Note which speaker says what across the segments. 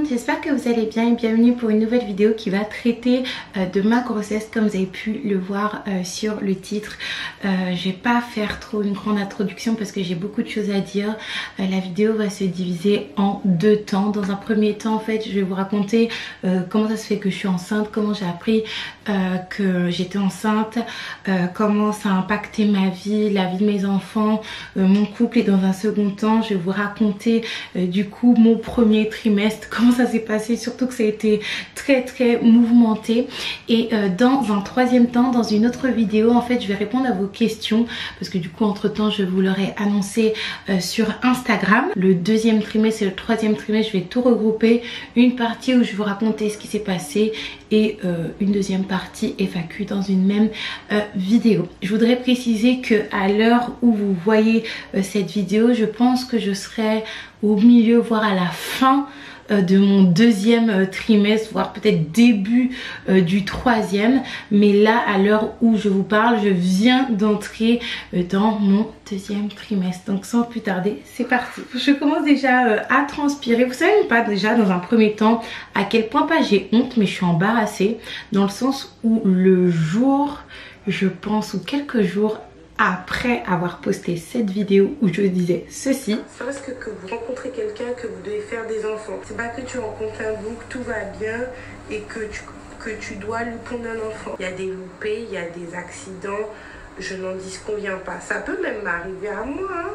Speaker 1: J'espère que vous allez bien et bienvenue pour une nouvelle vidéo qui va traiter de ma grossesse comme vous avez pu le voir sur le titre. Je vais pas faire trop une grande introduction parce que j'ai beaucoup de choses à dire. La vidéo va se diviser en deux temps. Dans un premier temps en fait je vais vous raconter comment ça se fait que je suis enceinte, comment j'ai appris que j'étais enceinte, comment ça a impacté ma vie, la vie de mes enfants, mon couple, et dans un second temps je vais vous raconter du coup mon premier trimestre, comment ça s'est passé, surtout que ça a été très mouvementé. Et dans un troisième temps, dans une autre vidéo en fait je vais répondre à vos questions parce que du coup entre temps je vous l'aurai annoncé sur Instagram. Le deuxième trimestre et le troisième trimestre je vais tout regrouper, une partie où je vais vous raconter ce qui s'est passé et une deuxième partie FAQ dans une même vidéo. Je voudrais préciser que à l'heure où vous voyez cette vidéo, je pense que je serai au milieu voire à la fin de mon deuxième trimestre, voire peut-être début du troisième, mais là à l'heure où je vous parle je viens d'entrer dans mon deuxième trimestre. Donc sans plus tarder c'est parti. Je commence déjà à transpirer. Vous savez pas déjà dans un premier temps à quel point pas j'ai honte, mais je suis embarrassée dans le sens où le jour, je pense, ou quelques jours après avoir posté cette vidéo où je disais ceci.
Speaker 2: C'est parce que vous rencontrez quelqu'un que vous devez faire des enfants. C'est pas que tu rencontres un bouc, tout va bien et que tu dois lui pondre un enfant. Il y a des loupés, il y a des accidents, je n'en disconviens pas. Ça peut même m'arriver à moi, hein.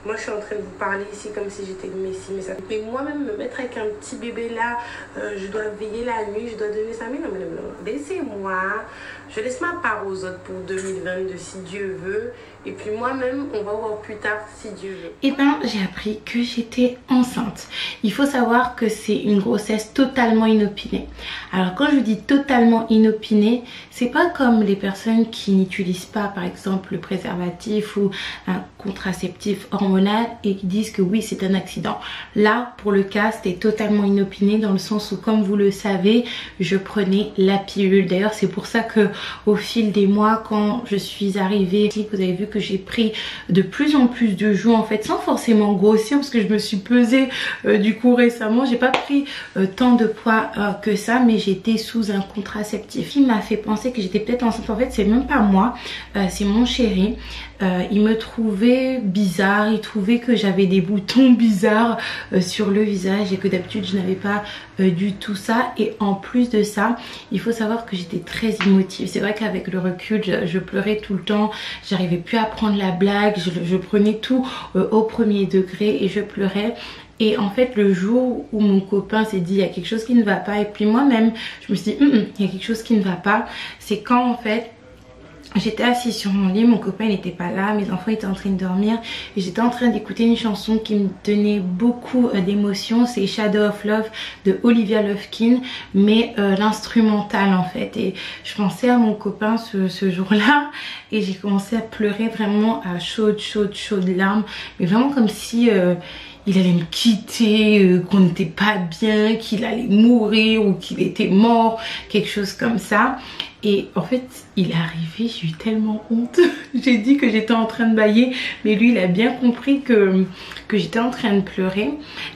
Speaker 2: Moi je suis en train de vous parler ici comme si j'étais le messie, mais moi-même me mettre avec un petit bébé là, je dois veiller la nuit, je dois donner sa mine, non, laissez-moi, je laisse ma part aux autres pour 2022 si Dieu veut, et puis moi-même on va voir plus tard si Dieu veut.
Speaker 1: Et ben j'ai appris que j'étais enceinte. Il faut savoir que c'est une grossesse totalement inopinée. Alors quand je vous dis totalement inopinée, c'est pas comme les personnes qui n'utilisent pas par exemple le préservatif ou un contraceptif hormonal et qui disent que oui c'est un accident. Là pour le cas c'était totalement inopiné dans le sens où comme vous le savez je prenais la pilule. D'ailleurs c'est pour ça que au fil des mois quand je suis arrivée, vous avez vu que j'ai pris de plus en plus de joues en fait sans forcément grossir parce que je me suis pesée du coup récemment. J'ai pas pris tant de poids que ça, mais j'étais sous un contraceptif. Il m'a fait penser que j'étais peut-être enceinte. En fait c'est même pas moi, c'est mon chéri. Il me trouvait bizarre, il trouvait que j'avais des boutons bizarres sur le visage et que d'habitude je n'avais pas du tout ça. Et en plus de ça, il faut savoir que j'étais très émotive. C'est vrai qu'avec le recul, je pleurais tout le temps, j'arrivais plus à prendre la blague, je prenais tout au premier degré et je pleurais. Et en fait le jour où mon copain s'est dit il y a quelque chose qui ne va pas, et puis moi-même je me suis dit il y a quelque chose qui ne va pas, c'est quand en fait j'étais assise sur mon lit, mon copain n'était pas là, mes enfants étaient en train de dormir et j'étais en train d'écouter une chanson qui me donnait beaucoup d'émotions. C'est Shadow of Love de Olivia Lufkin, mais l'instrumental en fait. Et je pensais à mon copain ce jour-là et j'ai commencé à pleurer vraiment à chaudes larmes, mais vraiment comme si il allait me quitter, qu'on n'était pas bien, qu'il allait mourir ou qu'il était mort, quelque chose comme ça. Et en fait il est arrivé, j'ai eu tellement honte. J'ai dit que j'étais en train de bâiller, mais lui il a bien compris que j'étais en train de pleurer.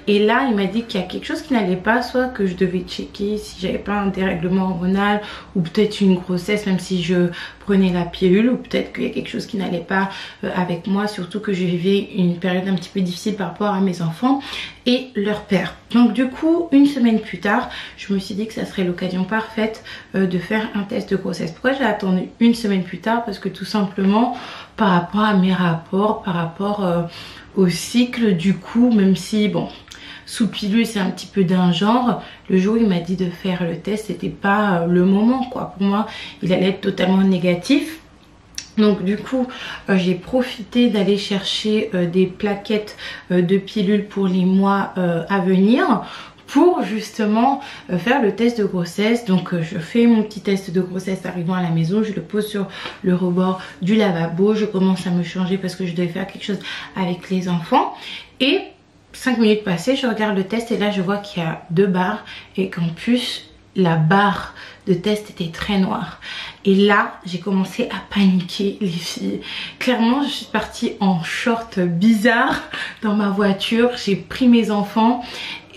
Speaker 1: Et là il m'a dit qu'il y a quelque chose qui n'allait pas, soit que je devais checker si j'avais pas un dérèglement hormonal ou peut-être une grossesse même si je prenais la pilule, ou peut-être qu'il y a quelque chose qui n'allait pas avec moi, surtout que je vivais une période un petit peu difficile par rapport à mes enfants et leur père. Donc du coup une semaine plus tard je me suis dit que ça serait l'occasion parfaite de faire un test de grossesse. Pourquoi j'ai attendu une semaine plus tard? Parce que tout simplement par rapport à mes rapports, par rapport au cycle, du coup même si bon sous pilule c'est un petit peu d'un genre, le jour où il m'a dit de faire le test c'était pas le moment quoi. Pour moi il allait être totalement négatif. Donc du coup j'ai profité d'aller chercher des plaquettes de pilules pour les mois à venir pour justement faire le test de grossesse. Donc je fais mon petit test de grossesse arrivant à la maison, je le pose sur le rebord du lavabo, je commence à me changer parce que je devais faire quelque chose avec les enfants et 5 minutes passées, je regarde le test et là je vois qu'il y a 2 barres et qu'en plus la barre de test était très noire. Et là j'ai commencé à paniquer les filles. Clairement je suis partie en short bizarre dans ma voiture, j'ai pris mes enfants.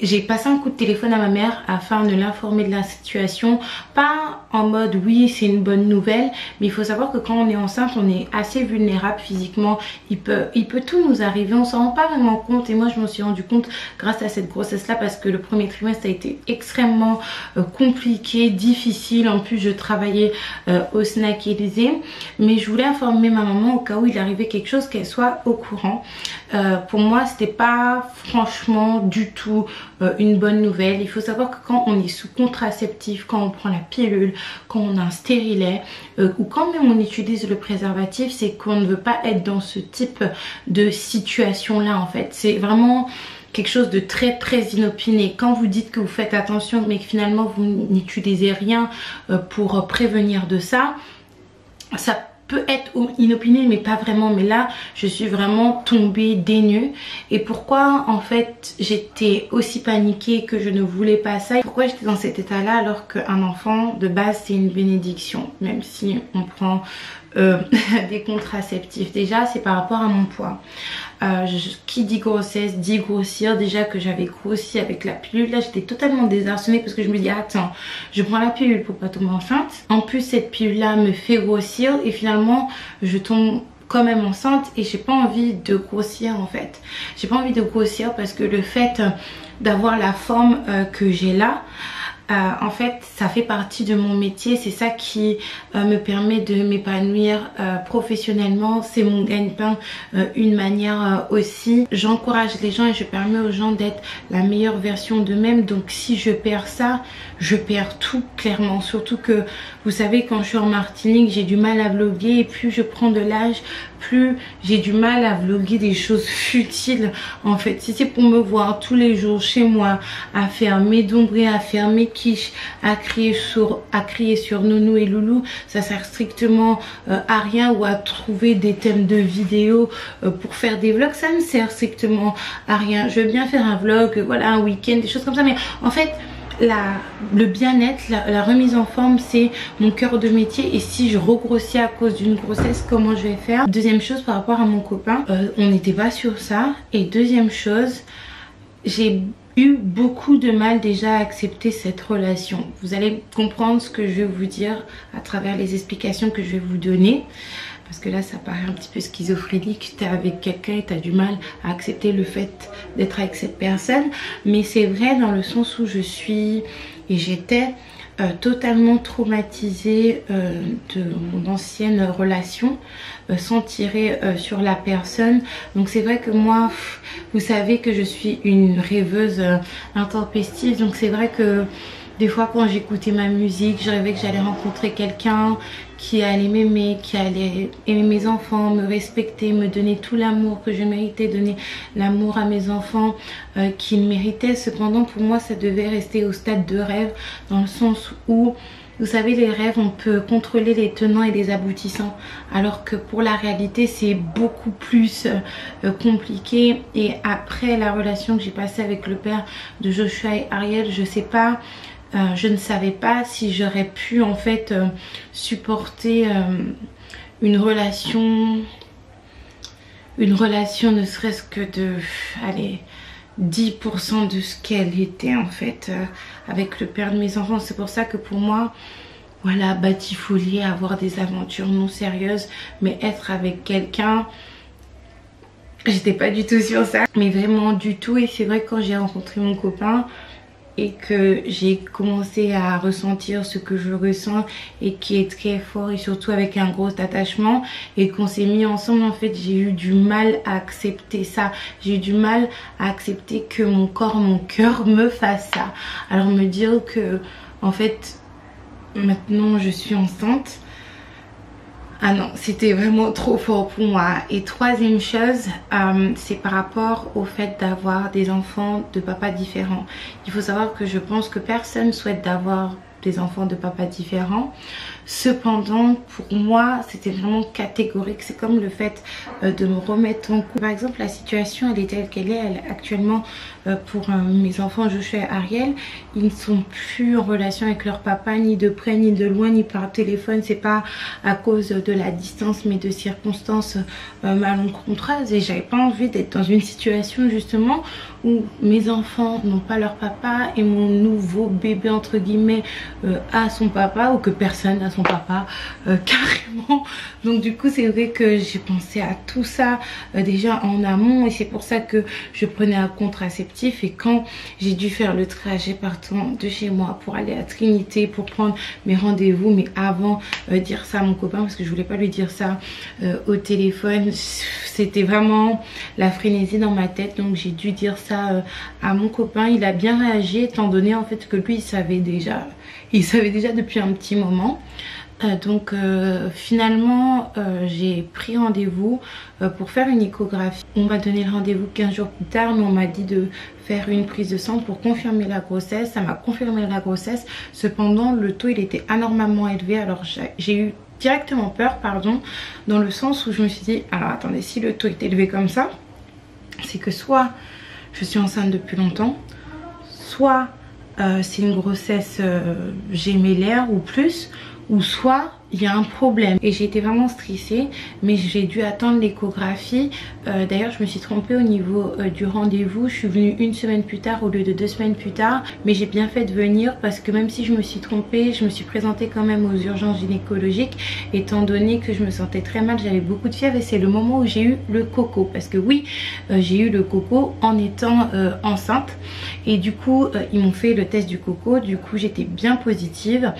Speaker 1: J'ai passé un coup de téléphone à ma mère afin de l'informer de la situation. Pas en mode oui c'est une bonne nouvelle, mais il faut savoir que quand on est enceinte on est assez vulnérable physiquement. Il peut tout nous arriver, on s'en rend pas vraiment compte. Et moi je m'en suis rendu compte grâce à cette grossesse là, parce que le premier trimestre a été extrêmement compliqué, difficile. En plus je travaillais au Snack Élysée, mais je voulais informer ma maman au cas où il arrivait quelque chose, qu'elle soit au courant. Pour moi c'était pas franchement du tout une bonne nouvelle. Il faut savoir que quand on est sous contraceptif, quand on prend la pilule, quand on a un stérilet ou quand même on utilise le préservatif, c'est qu'on ne veut pas être dans ce type de situation là en fait. C'est vraiment quelque chose de très inopiné. Quand vous dites que vous faites attention mais que finalement vous n'utilisez rien pour prévenir de ça, ça peut être inopiné mais pas vraiment. Mais là je suis vraiment tombée des nues. Et pourquoi en fait j'étais aussi paniquée, que je ne voulais pas ça, pourquoi j'étais dans cet état là alors qu'un enfant de base c'est une bénédiction, même si on prend des contraceptifs. Déjà c'est par rapport à mon poids. Qui dit grossesse dit grossir. Déjà que j'avais grossi avec la pilule, là j'étais totalement désarçonnée parce que je me dis attends, je prends la pilule pour pas tomber enceinte, en plus cette pilule là me fait grossir et finalement je tombe quand même enceinte et j'ai pas envie de grossir en fait. J'ai pas envie de grossir parce que le fait d'avoir la forme que j'ai là, en fait ça fait partie de mon métier, c'est ça qui me permet de m'épanouir professionnellement, c'est mon gagne-pain, une manière aussi. J'encourage les gens et je permets aux gens d'être la meilleure version d'eux-mêmes. Donc si je perds ça, je perds tout clairement. Surtout que vous savez, quand je suis en Martinique j'ai du mal à vlogger, et plus je prends de l'âge, plus j'ai du mal à vlogger des choses futiles en fait. Si c'est pour me voir tous les jours chez moi à faire mes dombrés, à faire mes quiches, à crier sur Nounou et Loulou, ça sert strictement à rien, ou à trouver des thèmes de vidéos pour faire des vlogs, ça ne sert strictement à rien. Je veux bien faire un vlog, voilà, un week-end, des choses comme ça, mais en fait le bien-être, la remise en forme, c'est mon cœur de métier. Et si je regrossis à cause d'une grossesse, comment je vais faire? Deuxième chose, par rapport à mon copain, on n'était pas sur ça. Et deuxième chose, j'ai eu beaucoup de mal déjà à accepter cette relation. Vous allez comprendre ce que je vais vous dire à travers les explications que je vais vous donner. Parce que là ça paraît un petit peu schizophrénique, t'es avec quelqu'un et t'as du mal à accepter le fait d'être avec cette personne. Mais c'est vrai dans le sens où je suis et j'étais totalement traumatisée de mon ancienne relation, sans tirer sur la personne. Donc c'est vrai que moi, vous savez que je suis une rêveuse intempestive. Donc c'est vrai que des fois quand j'écoutais ma musique, je rêvais que j'allais rencontrer quelqu'un qui allait m'aimer, qui allait aimer mes enfants, me respecter, me donner tout l'amour que je méritais, donner l'amour à mes enfants qu'ils méritaient. Cependant pour moi ça devait rester au stade de rêve, dans le sens où vous savez, les rêves, on peut contrôler les tenants et les aboutissants, alors que pour la réalité c'est beaucoup plus compliqué. Et après la relation que j'ai passée avec le père de Joshua et Ariel, je ne savais pas si j'aurais pu en fait supporter une relation ne serait-ce que de 10% de ce qu'elle était en fait avec le père de mes enfants. C'est pour ça que pour moi, voilà, batifoler, avoir des aventures non sérieuses, mais être avec quelqu'un, j'étais pas du tout sur ça, mais vraiment du tout. Et c'est vrai que quand j'ai rencontré mon copain et que j'ai commencé à ressentir ce que je ressens et qui est très fort, et surtout avec un gros attachement, et qu'on s'est mis ensemble, en fait j'ai eu du mal à accepter ça. J'ai eu du mal à accepter que mon corps, mon cœur me fasse ça. Alors me dire que en fait maintenant je suis enceinte, ah non, c'était vraiment trop fort pour moi. Et troisième chose, c'est par rapport au fait d'avoir des enfants de papas différents. Il faut savoir que je pense que personne souhaite d'avoir des enfants de papas différents. Cependant, pour moi, c'était vraiment catégorique. C'est comme le fait de me remettre en couple. Par exemple, la situation, elle est telle qu'elle est. Elle, actuellement, pour mes enfants, Joshua et Ariel, ils ne sont plus en relation avec leur papa, ni de près, ni de loin, ni par téléphone. C'est pas à cause de la distance, mais de circonstances malencontreuses. Et j'avais pas envie d'être dans une situation, justement, où mes enfants n'ont pas leur papa et mon nouveau bébé, entre guillemets, a son papa, ou que personne n'a son papa, carrément. Donc du coup, c'est vrai que j'ai pensé à tout ça déjà en amont, et c'est pour ça que je prenais un contraceptif. Et quand j'ai dû faire le trajet partant de chez moi pour aller à Trinité pour prendre mes rendez-vous, mais avant dire ça à mon copain, parce que je voulais pas lui dire ça au téléphone, c'était vraiment la frénésie dans ma tête. Donc j'ai dû dire ça à mon copain. Il a bien réagi, étant donné en fait que lui il savait déjà depuis un petit moment. Donc finalement j'ai pris rendez-vous pour faire une échographie. On m'a donné le rendez-vous 15 jours plus tard, mais on m'a dit de faire une prise de sang pour confirmer la grossesse. Ça m'a confirmé la grossesse. Cependant, le taux il était anormalement élevé. Alors j'ai eu directement peur, pardon, dans le sens où je me suis dit, alors attendez, si le taux est élevé comme ça, c'est que soit je suis enceinte depuis longtemps, soit c'est une grossesse gémellaire ou plus, ou soit il y a un problème. Et j'ai été vraiment stressée, mais j'ai dû attendre l'échographie. D'ailleurs, je me suis trompée au niveau du rendez-vous. Je suis venue une semaine plus tard au lieu de 2 semaines plus tard, mais j'ai bien fait de venir parce que même si je me suis trompée, je me suis présentée quand même aux urgences gynécologiques, étant donné que je me sentais très mal, j'avais beaucoup de fièvre, et c'est le moment où j'ai eu le coco. Parce que oui, j'ai eu le coco en étant enceinte, et du coup ils m'ont fait le test du coco. Du coup j'étais bien positive.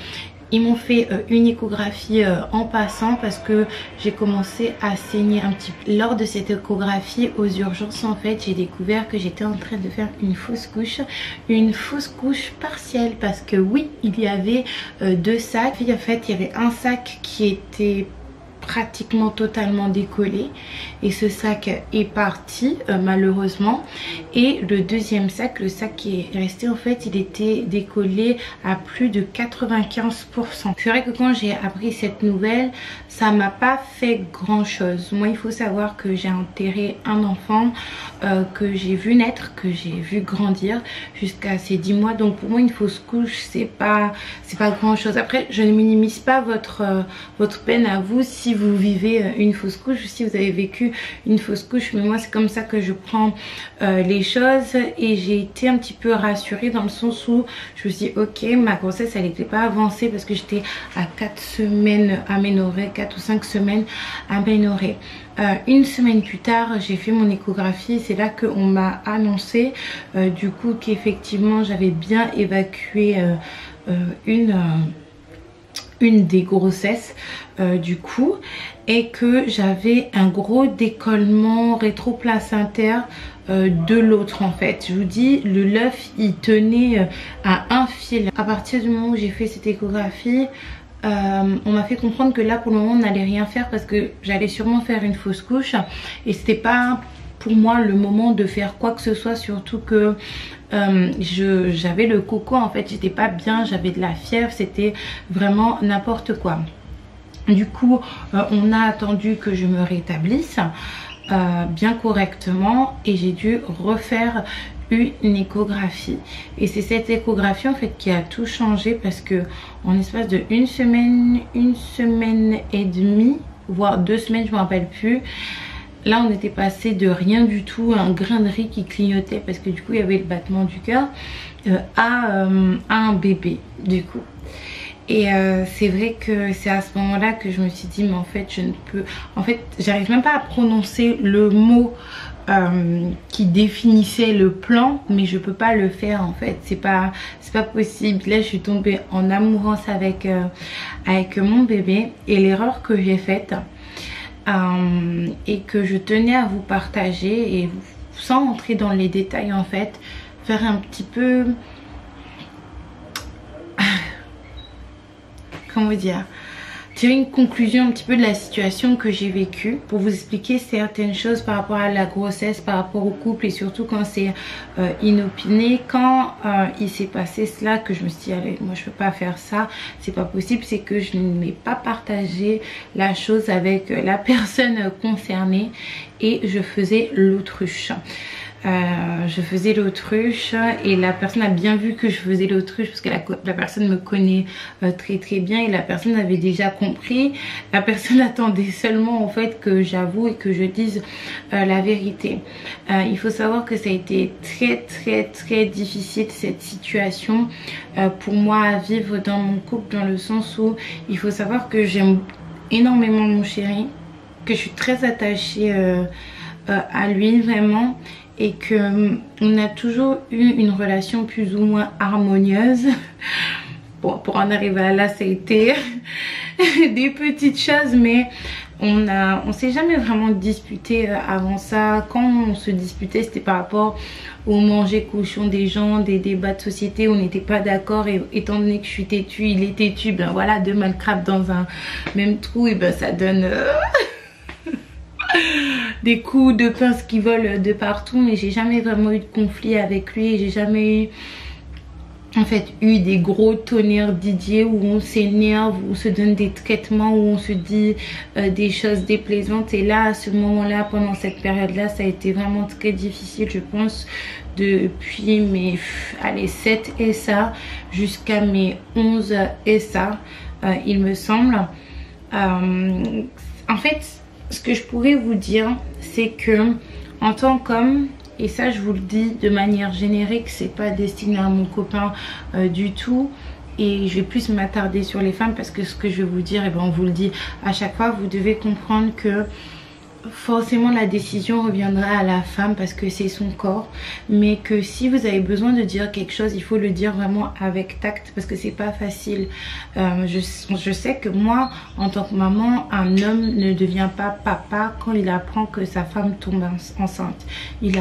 Speaker 1: Ils m'ont fait une échographie en passant parce que j'ai commencé à saigner un petit peu. Lors de cette échographie aux urgences, en fait, j'ai découvert que j'étais en train de faire une fausse couche partielle, parce que oui, il y avait 2 sacs. En fait, il y avait un sac qui était pratiquement totalement décollé, et ce sac est parti malheureusement, et le deuxième sac, le sac qui est resté, en fait il était décollé à plus de 95%. C'est vrai que quand j'ai appris cette nouvelle, ça m'a pas fait grand chose. Moi, il faut savoir que j'ai enterré un enfant que j'ai vu naître, que j'ai vu grandir jusqu'à ses 10 mois, donc pour moi une fausse couche c'est pas grand chose. Après, je ne minimise pas votre peine à vous si vous vivez une fausse couche, ou si vous avez vécu une fausse couche, mais moi c'est comme ça que je prends les choses. Et j'ai été un petit peu rassurée dans le sens où je me suis dit ok, ma grossesse elle n'était pas avancée, parce que j'étais à 4 semaines aménorrhée, 4 ou 5 semaines aménorrhée. Une semaine plus tard, j'ai fait mon échographie. C'est là qu'on m'a annoncé du coup qu'effectivement j'avais bien évacué une des grossesses du coup, et que j'avais un gros décollement rétro-placentaire de l'autre. En fait, je vous dis, l'œuf il tenait à un fil. À partir du moment où j'ai fait cette échographie, on m'a fait comprendre que là pour le moment on n'allait rien faire, parce que j'allais sûrement faire une fausse couche, et c'était pas pour moi le moment de faire quoi que ce soit, surtout que j'avais le coco, en fait j'étais pas bien, j'avais de la fièvre, c'était vraiment n'importe quoi. Du coup on a attendu que je me rétablisse bien correctement, et j'ai dû refaire une échographie. Et c'est cette échographie en fait qui a tout changé, parce que en l'espace de une semaine et demie, voire 2 semaines, je me rappelle plus, là on était passé de rien du tout, un grain de riz qui clignotait parce que du coup il y avait le battement du cœur, à un bébé du coup. Et c'est vrai que c'est à ce moment là que je me suis dit, mais en fait je ne peux, en fait j'arrive même pas à prononcer le mot qui définissait le plan, mais je peux pas le faire en fait, c'est pas possible. Là je suis tombée en amourance avec mon bébé, et l'erreur que j'ai faite et que je tenais à vous partager, et sans entrer dans les détails en fait, faire un petit peu comment dire, tirer une conclusion un petit peu de la situation que j'ai vécue pour vous expliquer certaines choses par rapport à la grossesse, par rapport au couple et surtout quand c'est inopiné. Quand il s'est passé cela, que je me suis dit allez, moi je peux pas faire ça, c'est pas possible, c'est que je n'ai pas partagé la chose avec la personne concernée et je faisais l'autruche. Je faisais l'autruche et la personne a bien vu que je faisais l'autruche parce que la personne me connaît très très bien et la personne avait déjà compris. La personne attendait seulement en fait que j'avoue et que je dise la vérité. Il faut savoir que ça a été très difficile cette situation pour moi à vivre dans mon couple, dans le sens où il faut savoir que j'aime énormément mon chéri, que je suis très attachée à lui vraiment, et que on a toujours eu une relation plus ou moins harmonieuse. Bon, pour en arriver à là, ça a été des petites choses, mais on s'est jamais vraiment disputé avant ça. Quand on se disputait, c'était par rapport au manger cochon des gens, des débats de société, on n'était pas d'accord, et étant donné que je suis têtue, il est têtu, ben voilà, deux malcrapes dans un même trou, et ben ça donne des coups de pince qui volent de partout. Mais j'ai jamais vraiment eu de conflit avec lui, j'ai jamais eu en fait des gros tonnerres Didier où on s'énerve, où on se donne des traitements, où on se dit des choses déplaisantes. Et là, à ce moment-là, pendant cette période-là, ça a été vraiment très difficile, je pense, depuis mes 7 SA jusqu'à mes 11 SA, il me semble. En fait, ce que je pourrais vous dire, c'est que en tant qu'homme, et ça je vous le dis de manière générique, c'est pas destiné à mon copain du tout, et je vais plus m'attarder sur les femmes parce que ce que je vais vous dire, et ben on vous le dit à chaque fois, vous devez comprendre que forcément la décision reviendra à la femme parce que c'est son corps, mais que si vous avez besoin de dire quelque chose, il faut le dire vraiment avec tact parce que c'est pas facile. Je sais que moi, en tant que maman, un homme ne devient pas papa quand il apprend que sa femme tombe enceinte. Il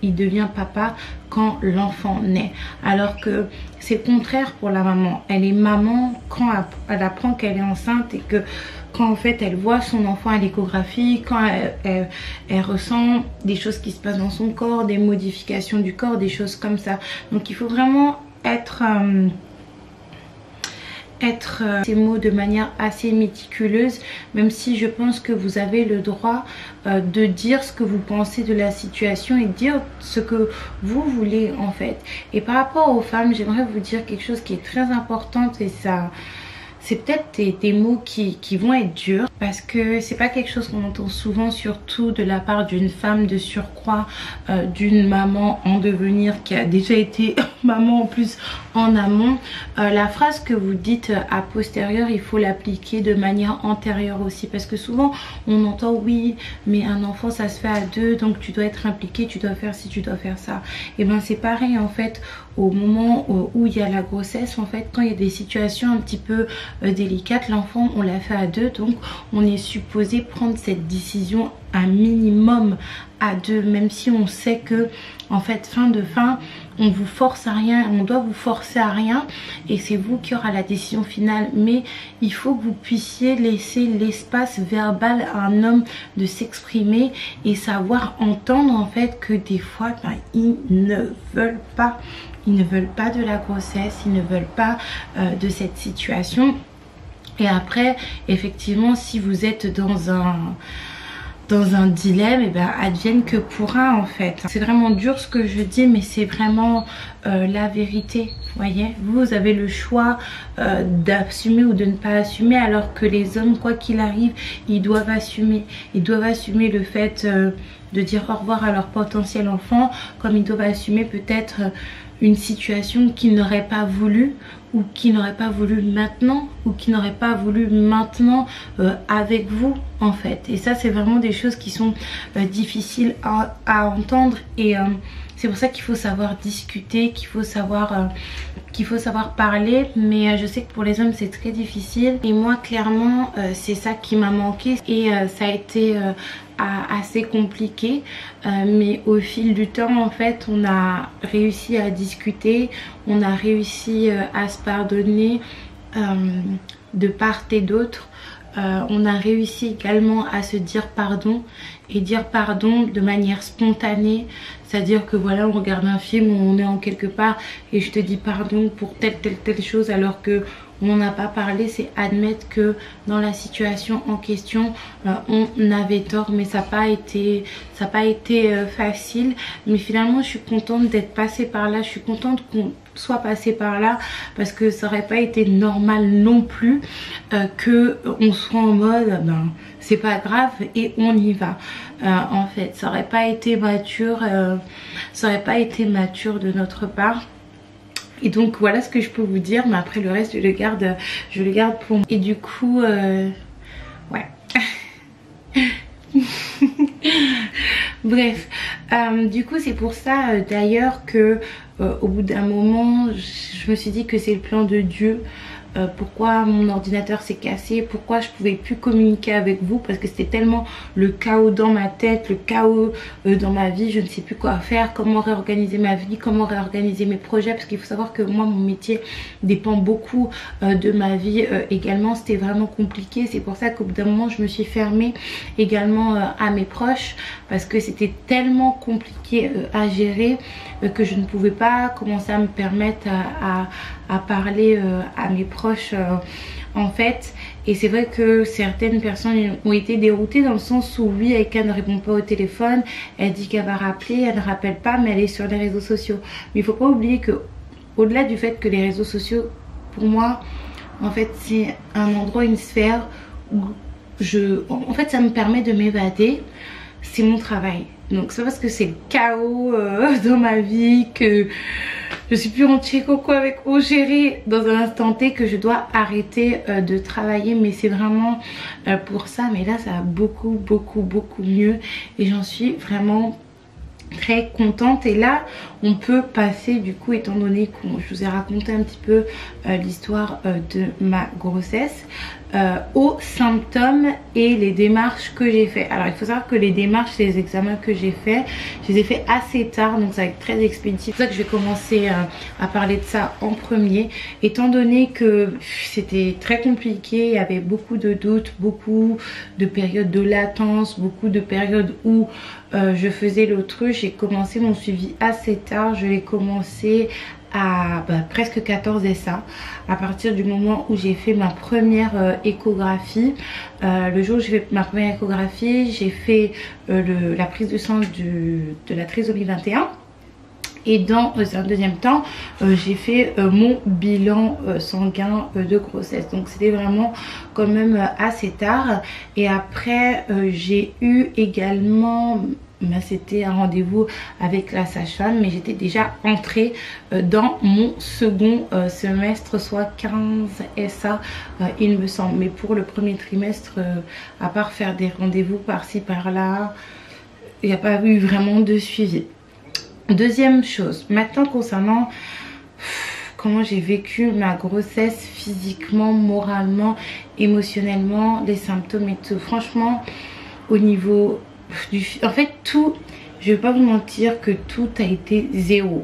Speaker 1: devient papa quand l'enfant naît, alors que c'est le contraire pour la maman. Elle est maman quand elle apprend qu'elle est enceinte et que quand en fait elle voit son enfant à l'échographie, quand elle ressent des choses qui se passent dans son corps, des modifications du corps, des choses comme ça. Donc il faut vraiment être ces mots de manière assez méticuleuse, même si je pense que vous avez le droit de dire ce que vous pensez de la situation et de dire ce que vous voulez en fait. Et par rapport aux femmes, j'aimerais vous dire quelque chose qui est très important, et ça c'est peut-être des mots qui vont être durs parce que c'est pas quelque chose qu'on entend souvent, surtout de la part d'une femme de surcroît, d'une maman en devenir qui a déjà été maman en plus en amont. La phrase que vous dites a posteriori, il faut l'appliquer de manière antérieure aussi, parce que souvent on entend oui mais un enfant ça se fait à deux, donc tu dois être impliqué, tu dois faire ci, tu dois faire ça. Et ben c'est pareil en fait au moment où il y a la grossesse. En fait, quand il y a des situations un petit peu délicates, l'enfant on l'a fait à deux, donc on est supposé prendre cette décision un minimum à deux, même si on sait que en fait fin on vous force à rien, on doit vous forcer à rien et c'est vous qui aura la décision finale, mais il faut que vous puissiez laisser l'espace verbal à un homme de s'exprimer et savoir entendre en fait que des fois ils ne veulent pas de la grossesse, ils ne veulent pas de cette situation. Et après effectivement si vous êtes dans un dilemme, et ben advienne que pourra en fait. C'est vraiment dur ce que je dis, mais c'est vraiment la vérité. Vous voyez, vous avez le choix d'assumer ou de ne pas assumer, alors que les hommes, quoi qu'il arrive, ils doivent assumer. Ils doivent assumer le fait de dire au revoir à leur potentiel enfant, comme ils doivent assumer peut-être une situation qu'ils n'auraient pas voulu, ou qui n'aurait pas voulu maintenant, ou qui n'aurait pas voulu maintenant avec vous en fait. Et ça c'est vraiment des choses qui sont difficiles à entendre, et c'est pour ça qu'il faut savoir discuter, qu'il faut savoir parler. Mais je sais que pour les hommes c'est très difficile, et moi clairement c'est ça qui m'a manqué, et ça a été assez compliqué, mais au fil du temps en fait on a réussi à discuter, on a réussi à se pardonner de part et d'autre. On a réussi également à se dire pardon et dire pardon de manière spontanée, c'est à dire que voilà, on regarde un film où on est en quelque part et je te dis pardon pour telle chose alors que on n'en a pas parlé. C'est admettre que dans la situation en question on avait tort, mais ça n'a pas été facile, mais finalement je suis contente d'être passée par là, je suis contente qu'on soit passé par là parce que ça aurait pas été normal non plus que on soit en mode ben c'est pas grave et on y va. En fait ça aurait pas été mature, de notre part. Et donc voilà ce que je peux vous dire, mais après le reste je le garde pour moi. Et du coup ouais. Bref, du coup c'est pour ça d'ailleurs que au bout d'un moment je me suis dit que c'est le plan de Dieu. Pourquoi mon ordinateur s'est cassé, pourquoi je pouvais plus communiquer avec vous, parce que c'était tellement le chaos dans ma tête, le chaos dans ma vie, je ne sais plus quoi faire, comment réorganiser ma vie, comment réorganiser mes projets, parce qu'il faut savoir que moi mon métier dépend beaucoup de ma vie également. C'était vraiment compliqué, c'est pour ça qu'au bout d'un moment je me suis fermée également à mes proches, parce que c'était tellement compliqué à gérer que je ne pouvais pas commencer à me permettre à parler à mes proches en fait. Et c'est vrai que certaines personnes ont été déroutées dans le sens où oui, Aïka ne répond pas au téléphone, elle dit qu'elle va rappeler, elle ne rappelle pas, mais elle est sur les réseaux sociaux. Mais il faut pas oublier que au-delà du fait que les réseaux sociaux, pour moi en fait c'est un endroit, une sphère où en fait ça me permet de m'évader, c'est mon travail. Donc c'est parce que c'est le chaos dans ma vie, que je suis plus en coco avec gérer dans un instant T, que je dois arrêter de travailler. Mais c'est vraiment pour ça. Mais là ça va beaucoup mieux et j'en suis vraiment très contente. Et là on peut passer du coup, étant donné que je vous ai raconté un petit peu l'histoire de ma grossesse, aux symptômes et les démarches que j'ai fait. Alors il faut savoir que les démarches, les examens que j'ai fait, je les ai fait assez tard, donc ça va être très expéditif. C'est pour ça que je vais commencer à parler de ça en premier, étant donné que c'était très compliqué, il y avait beaucoup de doutes, beaucoup de périodes de latence, beaucoup de périodes où je faisais l'autruche. J'ai commencé mon suivi assez tard, je l'ai commencé à presque 14 SA, à partir du moment où j'ai fait ma première échographie. Le jour où j'ai fait ma première échographie, j'ai fait la prise de sang de la trisomie 21. Et dans un deuxième temps, j'ai fait mon bilan sanguin de grossesse. Donc c'était vraiment quand même assez tard. Et après j'ai eu également, c'était un rendez-vous avec la sage-femme, mais j'étais déjà entrée dans mon second semestre, soit 15 SA il me semble. Mais pour le premier trimestre, à part faire des rendez-vous par-ci par-là, il n'y a pas eu vraiment de suivi. Deuxième chose, maintenant concernant comment j'ai vécu ma grossesse physiquement, moralement, émotionnellement, les symptômes et tout. Franchement, au niveau en fait tout, je vais pas vous mentir que tout a été zéro.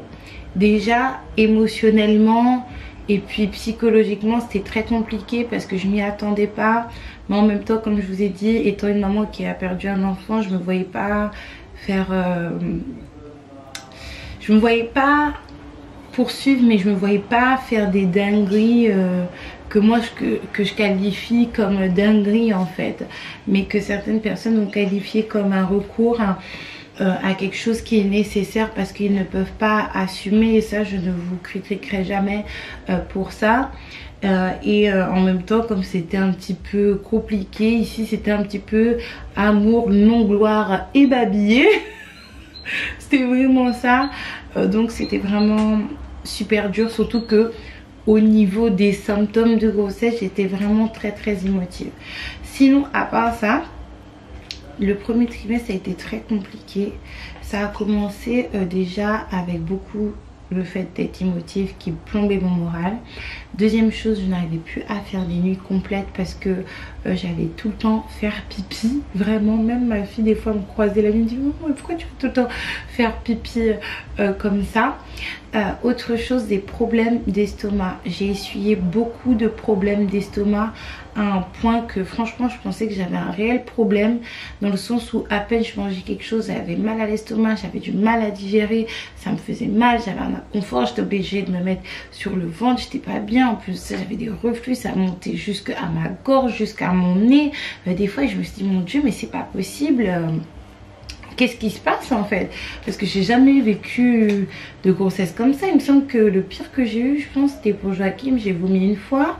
Speaker 1: Déjà émotionnellement et puis psychologiquement c'était très compliqué parce que je m'y attendais pas. Mais en même temps, comme je vous ai dit, étant une maman qui a perdu un enfant, je me voyais pas faire... je me voyais pas poursuivre, mais je me voyais pas faire des dingueries que moi que je qualifie comme dinguerie en fait, mais que certaines personnes ont qualifié comme un recours à quelque chose qui est nécessaire parce qu'ils ne peuvent pas assumer. Et ça, je ne vous critiquerai jamais pour ça. Et en même temps, comme c'était un petit peu compliqué ici, c'était un petit peu amour, non gloire et babillé. C'était vraiment ça. Donc c'était vraiment super dur, surtout que au niveau des symptômes de grossesse, j'étais vraiment très émotive. Sinon, à part ça, le premier trimestre a été très compliqué. Ça a commencé déjà avec beaucoup le fait d'être émotive qui plombait mon moral. Deuxième chose, je n'arrivais plus à faire des nuits complètes parce que j'allais tout le temps faire pipi. Vraiment, même ma fille des fois me croisait la nuit, me dit maman, pourquoi tu veux tout le temps faire pipi comme ça. Autre chose, des problèmes d'estomac. J'ai essuyé beaucoup de problèmes d'estomac à un point que franchement je pensais que j'avais un réel problème, dans le sens où à peine je mangeais quelque chose, j'avais mal à l'estomac, j'avais du mal à digérer, ça me faisait mal, j'avais un inconfort, j'étais obligée de me mettre sur le ventre, j'étais pas bien, en plus j'avais des reflux, ça montait jusqu'à ma gorge, jusqu'à mon nez. Des fois je me suis dit mon Dieu, mais c'est pas possible. Qu'est-ce qui se passe en fait? Parce que j'ai jamais vécu de grossesse comme ça. Il me semble que le pire que j'ai eu, je pense, c'était pour Joachim. J'ai vomi une fois,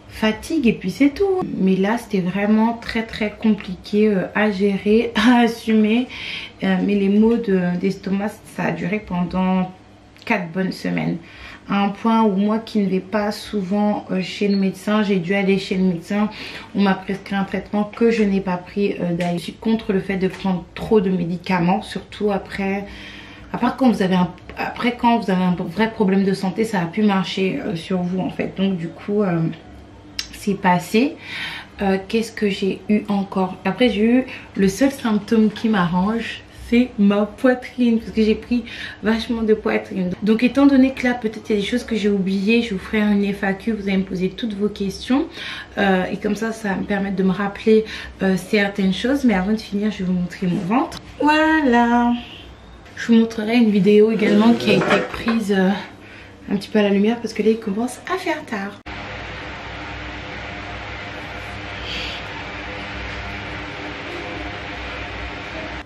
Speaker 1: fatigue et puis c'est tout. Mais là c'était vraiment très très compliqué à gérer, à assumer. Mais les maux d'estomac, ça a duré pendant 4 bonnes semaines. À un point où moi qui ne vais pas souvent chez le médecin, j'ai dû aller chez le médecin. On m'a prescrit un traitement que je n'ai pas pris d'ailleurs. Je suis contre le fait de prendre trop de médicaments, surtout après quand vous avez un vrai problème de santé, ça a pu marcher sur vous en fait. Donc du coup c'est passé. Qu'est-ce que j'ai eu encore? Après j'ai eu le seul symptôme qui m'arrange, c'est ma poitrine, parce que j'ai pris vachement de poitrine. Donc étant donné que là peut-être il y a des choses que j'ai oubliées, je vous ferai un FAQ, vous allez me poser toutes vos questions et comme ça va me permettre de me rappeler certaines choses. Mais avant de finir, je vais vous montrer mon ventre. Voilà, je vous montrerai une vidéo également qui a été prise un petit peu à la lumière parce que là il commence à faire tard.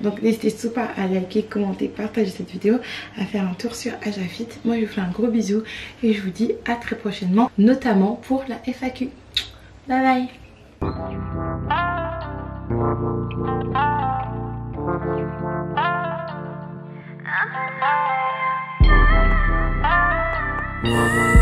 Speaker 1: Donc n'hésitez surtout pas à liker, commenter, partager cette vidéo, à faire un tour sur Ajafit. Moi je vous fais un gros bisou et je vous dis à très prochainement, notamment pour la FAQ. Bye bye.